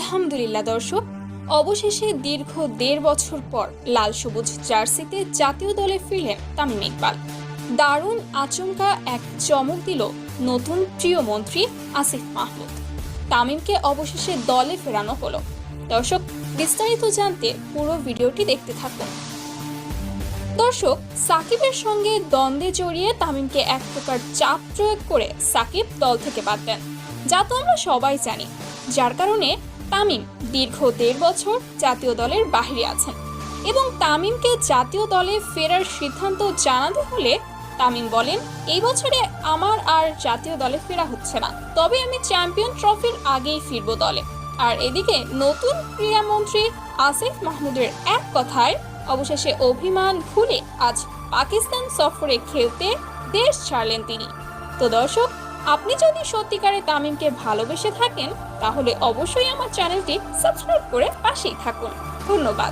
আলহামদুলিল্লাহ দর্শক, অবশেষে দীর্ঘ ১.৫ বছর পর লাল সবুজ জার্সিতে জাতীয় দলে ফিরলেন তামিম ইকবাল। দারুণ আচমকা এক চমক দিল নতুন প্রিয় মন্ত্রী আসিফ মাহমুদ। তামিমকে অবশেষে দলে ফেরানো হলো। দর্শক, বিস্তারিত জানতে পুরো ভিডিওটি দেখতে থাকুন। দর্শক, সাকিবের সঙ্গে দ্বন্দ্বে জড়িয়ে তামিমকে এক প্রকার চাপ প্রয়োগ করে সাকিব দল থেকে বাদ দেন, যা তো আমরা সবাই জানি। যার কারণে তামিম দীর্ঘ ১.৫ বছর জাতীয় দলের বাইরে আছেন এবং তামিমকে জাতীয় দলে ফেরার সিদ্ধান্ত জানাতে হলে তামিম বলেন, এই বছরে আমার আর জাতীয় দলে ফেরা হচ্ছে না, তবে আমি চ্যাম্পিয়ন ট্রফির আগেই ফিরব দলে। আর এদিকে নতুন ক্রীড়ামন্ত্রী আসিফ মাহমুদের এক কথায় অবশেষে অভিমান ভুলে আজ পাকিস্তান সফরে খেলতে দেশ ছাড়লেন তিনি। তো দর্শক, আপনি যদি সত্যিকারে তামিমকে ভালোবেসে থাকেন তাহলে অবশ্যই আমার চ্যানেলটি সাবস্ক্রাইব করে পাশেই থাকুন। ধন্যবাদ।